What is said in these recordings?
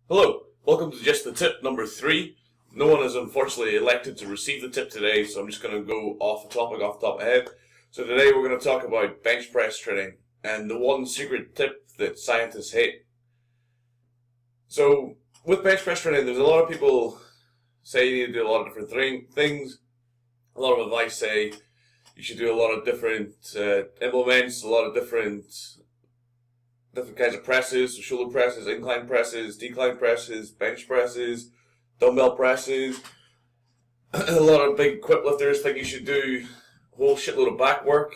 Hello, welcome to Just the Tip number 3. No one is unfortunately elected to receive the tip today, so I'm just going to go off the top of my head. So today we're going to talk about bench press training and the one secret tip that scientists hate. So with bench press training, there's a lot of people say you need to do a lot of different things. A lot of advice say you should do a lot of different implements, a lot of different kinds of presses, so shoulder presses, incline presses, decline presses, bench presses, dumbbell presses. A lot of big equip lifters think you should do a whole shitload of back work.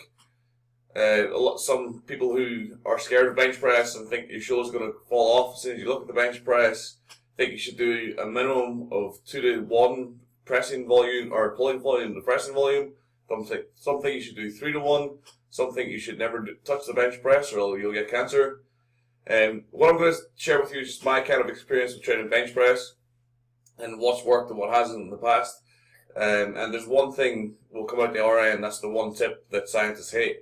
Some people who are scared of bench press and think your shoulder's going to fall off as soon as you look at the bench press think you should do a minimum of 2 to 1 pressing volume or pulling volume to pressing volume. Some think you should do 3 to 1. Some think you should never touch the bench press or you'll get cancer. What I'm going to share with you is just my kind of experience with training bench press and what's worked and what hasn't in the past. And there's one thing will come out the RA, and that's the one tip that scientists hate.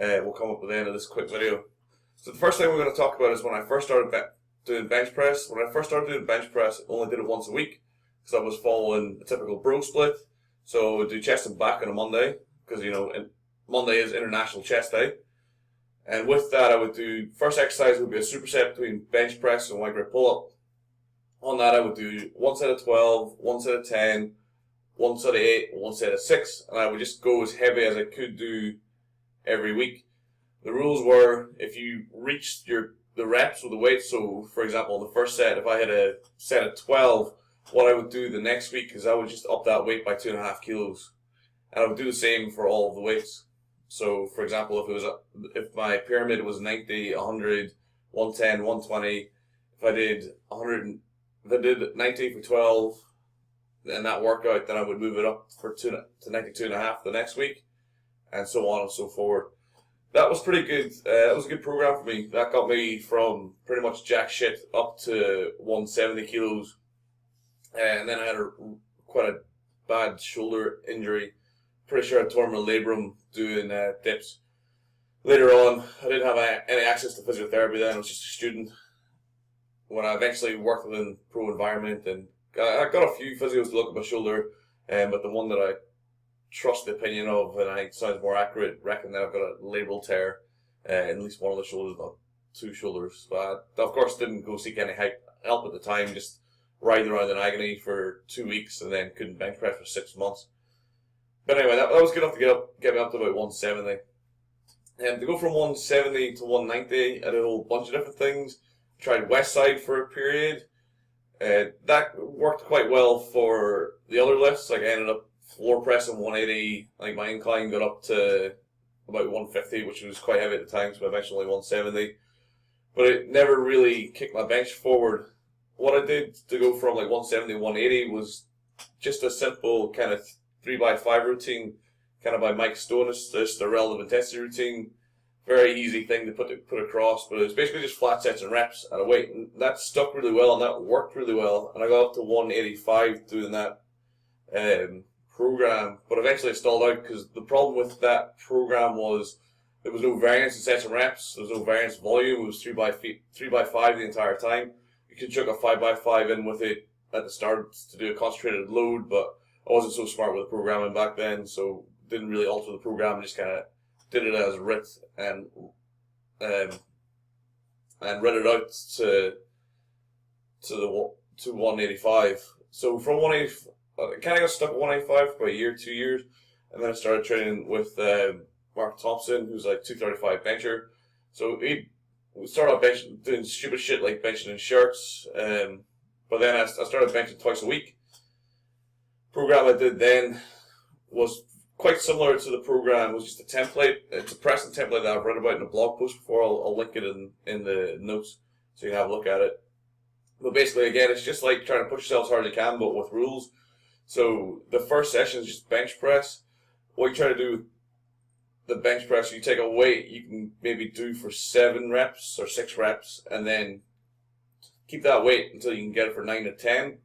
We'll come up at the end of this quick video. So the first thing we're going to talk about is when I first started doing bench press. When I first started doing bench press, I only did it once a week because I was following a typical bro split. So I would do chest and back on a Monday because, Monday is International Chest Day. And with that, I would do, first exercise would be a superset between bench press and wide grip pull-up. On that, I would do 1 set of 12, 1 set of 10, 1 set of 8, 1 set of 6, and I would just go as heavy as I could do every week. The rules were, if you reached the reps with the weight, so for example, the first set, if I had a set of 12, what I would do the next week is I would just up that weight by 2.5 kilos. And I would do the same for all of the weights. So, for example, if my pyramid was 90, 100, 110, 120, if I did 90 for 12, and that workout, then I would move it up to 92.5 the next week, and so on and so forth. That was pretty good. That was a good program for me. That got me from pretty much jack shit up to 170 kilos, and then I had quite a bad shoulder injury. Pretty sure I tore my labrum doing dips. Later on, I didn't have any access to physiotherapy then. I was just a student. When I eventually worked within pro environment, and I got a few physios to look at my shoulder, but the one that I trust the opinion of, and I think sounds more accurate, reckon that I've got a labral tear in at least one of the shoulders, not 2 shoulders. But I, of course, didn't go seek any help at the time, just riding around in agony for 2 weeks and then couldn't bench press for 6 months. But anyway, that was good enough to get me up to about 170. And to go from 170 to 190, I did a whole bunch of different things. Tried West Side for a period. That worked quite well for the other lifts. Like I ended up floor pressing 180. Like my incline got up to about 150, which was quite heavy at the time, so eventually 170. But it never really kicked my bench forward. What I did to go from like 170 to 180 was just a simple kind of 3x5 routine, kind of by Mike Stone. It's just a relative intensity routine. Very easy thing to put across, but it's basically just flat sets and reps at a weight. And that stuck really well, and that worked really well. And I got up to 185 doing that program, but eventually it stalled out because the problem with that program was there was no variance in sets and reps. There was no variance in volume. It was 3x5 the entire time. You could chuck a 5x5 in with it at the start to do a concentrated load, but I wasn't so smart with programming back then, so didn't really alter the program. Just kind of did it as writ and read it out to 185. So from 185, I kind of got stuck at 185 for about a year, 2 years, and then I started training with Mark Thompson, who's like 235 bencher. So we started off doing stupid shit like benching in shirts, but then I started benching twice a week. Program I did then was quite similar to the program. It was just a template. It's a pressing template that I've read about in a blog post before. I'll link it in the notes so you can have a look at it. But basically, again, it's just like trying to push yourself as hard as you can, but with rules. So the first session is just bench press. What you try to do with the bench press, you take a weight you can maybe do for 7 reps or 6 reps, and then keep that weight until you can get it for 9 to 10.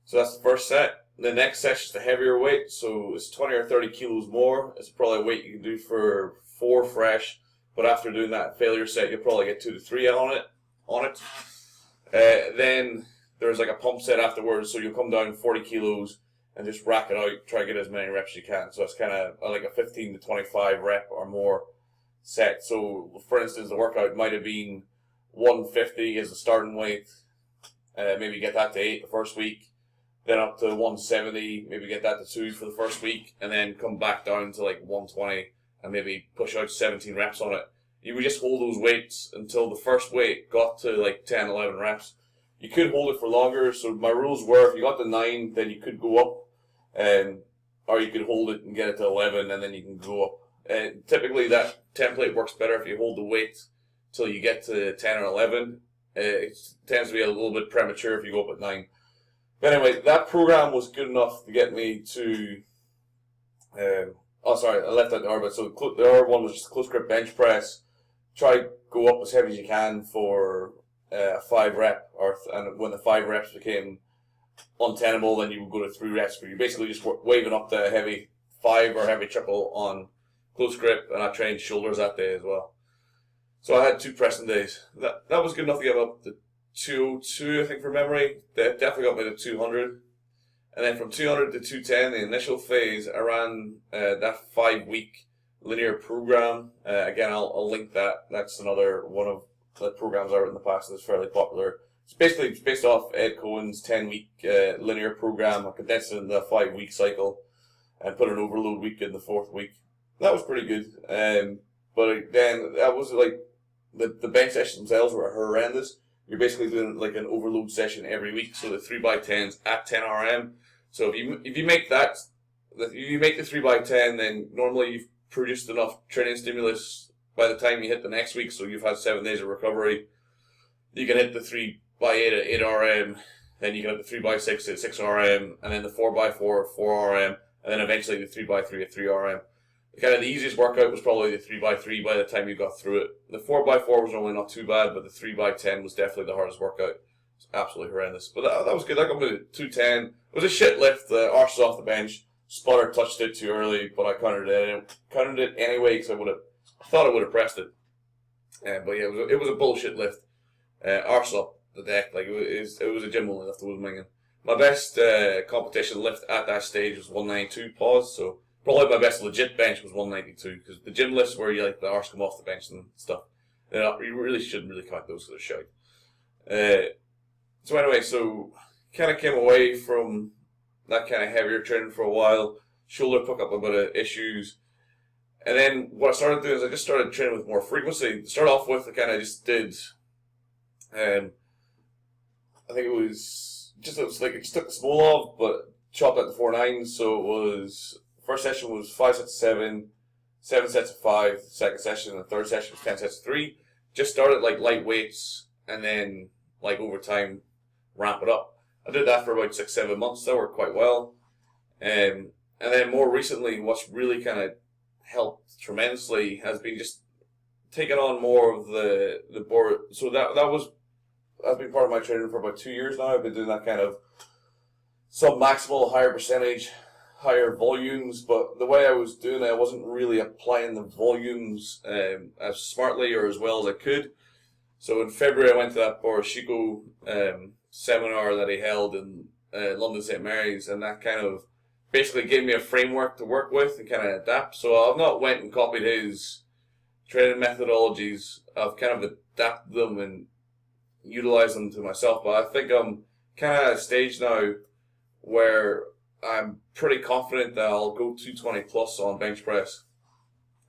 So that's the first set. The next session is the heavier weight, so it's 20 or 30 kilos more. It's probably a weight you can do for 4 fresh, but after doing that failure set, you'll probably get 2 to 3 on it. then there's like a pump set afterwards, so you'll come down 40 kilos and just rack it out, try to get as many reps as you can. So it's kind of like a 15 to 25 rep or more set. So for instance, the workout might have been 150 as a starting weight, maybe get that to 8 the first week, then up to 170, maybe get that to 2 for the first week, and then come back down to like 120 and maybe push out 17 reps on it. You would just hold those weights until the first weight got to like 10, 11 reps. You could hold it for longer, so my rules were if you got to 9, then you could go up, or you could hold it and get it to 11, and then you can go up. Typically, that template works better if you hold the weight till you get to 10 or 11. It tends to be a little bit premature if you go up at 9. But anyway, that program was good enough to get me to. Oh, sorry, I left out the R, but so the R one was just close grip bench press. Try go up as heavy as you can for 5 rep, and when the 5 reps became untenable, then you would go to 3 reps. But you're basically just waving up the heavy 5 or heavy triple on close grip, and I trained shoulders that day as well. So I had 2 pressing days. That was good enough to get up to 202, I think, from memory. That definitely got me to 200. And then from 200 to 210, the initial phase, I ran that 5-week linear program. Again, I'll link that. That's another one of the programs I've written in the past that's fairly popular. It's basically based off Ed Cohen's 10-week linear program. I condensed it into a 5-week cycle and put an overload week in the 4th week. That was pretty good. But then that was like the bench sessions themselves were horrendous. You're basically doing like an overload session every week. So the 3x10s at 10 RM. So if you make that, if you make the 3x10, then normally you've produced enough training stimulus by the time you hit the next week. So you've had 7 days of recovery. You can hit the 3x8 at 8 RM. Then you can hit the 3x6 at 6 RM, and then the 4x4 at 4 RM, and then eventually the 3x3 at 3 RM. Kind of the easiest workout was probably the 3x3 by the time you got through it. The 4x4 was normally not too bad, but the 3x10 was definitely the hardest workout. It's absolutely horrendous. But that was good. That got me to 210. It was a shit lift. The arse off the bench. Spotter touched it too early, but I countered it anyway because I thought I would have pressed it. But yeah, it was a bullshit lift. Arse up the deck. Like it was a gym only lift. It wasn't minging. My best competition lift at that stage was 192 pause. So probably my best legit bench was 192 because the gym lifts where you like the arse come off the bench and stuff, you really shouldn't really count those because they're shite. So anyway, so kind of came away from that kind of heavier training for a while. Shoulder took up a bit of issues, and then what I started doing is I just started training with more frequency. To start off with, I kind of just did. I think it was like it just took the small off, but chopped out the 4 9s. So it was. First session was 5 sets of 7, 7 sets of 5. Second session and the third session was 10 sets of 3. Just started like light weights and then like over time ramp it up. I did that for about 6-7 months. That worked quite well. And then more recently, what's really kind of helped tremendously has been just taking on more of the board. So that's been part of my training for about 2 years now. I've been doing that kind of sub-maximal, higher percentage, higher volumes, but the way I was doing it, I wasn't really applying the volumes as smartly or as well as I could. So in February, I went to that Boris Shiko seminar that he held in London St. Mary's, and that kind of basically gave me a framework to work with and kind of adapt. So I've not went and copied his training methodologies. I've kind of adapted them and utilized them to myself, but I think I'm kind of at a stage now where I'm pretty confident that I'll go 220 plus on bench press.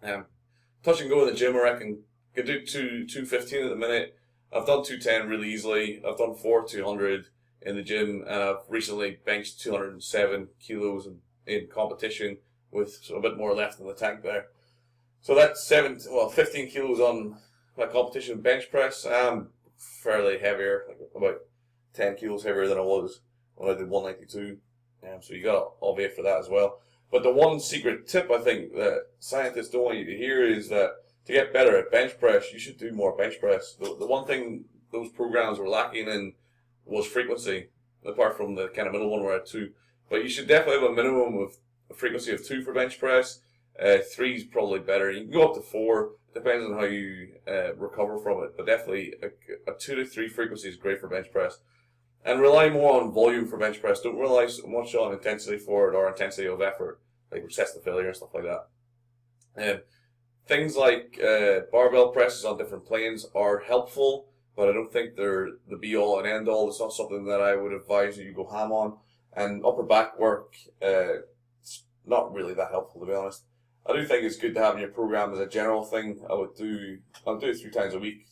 Touch and go in the gym, I reckon. Could do 215 at the minute. I've done 210 really easily. I've done 200 in the gym, and I've recently benched 207 kilos in competition with a bit more left in the tank there. So that's 15 kilos on my competition bench press. I'm fairly heavier, like about 10 kilos heavier than I was when I did 192. So you got to obviate for that as well. But the one secret tip I think that scientists don't want you to hear is that to get better at bench press, you should do more bench press. The one thing those programs were lacking in was frequency, apart from the kind of middle one where I had 2. But you should definitely have a minimum of a frequency of 2 for bench press, 3 is probably better. You can go up to 4, depends on how you recover from it, but definitely a 2 to 3 frequency is great for bench press. And rely more on volume for bench press. Don't rely so much on intensity for it or intensity of effort, like resist to failure and stuff like that. Things like barbell presses on different planes are helpful, but I don't think they're the be-all and end-all. It's not something that I would advise you go ham on. And upper back work, it's not really that helpful, to be honest. I do think it's good to have in your program as a general thing. I'll do it 3 times a week,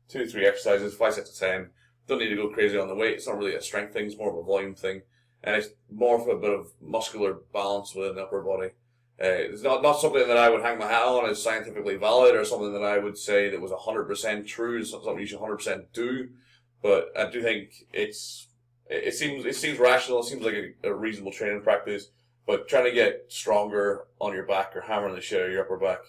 2 to 3 exercises, 5 sets of 10. Don't need to go crazy on the weight. It's not really a strength thing. It's more of a volume thing, and it's more of a bit of muscular balance within the upper body. It's not something that I would hang my hat on as scientifically valid or something that I would say that was 100% true. It's not something you should 100% do, but I do think it seems rational. It seems like a reasonable training practice. But trying to get stronger on your back or hammering the shit out of your upper back,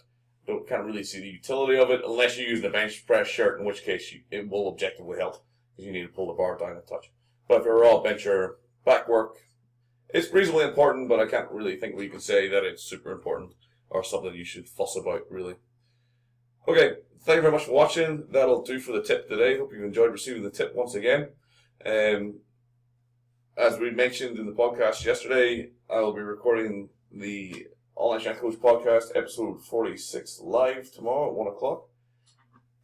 can't really see the utility of it unless you're using a bench press shirt, in which case it will objectively help because you need to pull the bar down a touch. But if you're a raw bencher, back work, it's reasonably important, but I can't really think we can say that it's super important or something you should fuss about, really. Okay, thank you very much for watching. That'll do for the tip today. Hope you've enjoyed receiving the tip once again. As we mentioned in the podcast yesterday, I will be recording the Online Strength Coach podcast, episode 46, live tomorrow at 1 o'clock.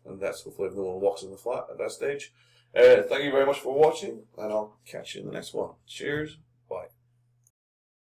And that's hopefully if no one walks in the flat at that stage. Thank you very much for watching, and I'll catch you in the next one. Cheers.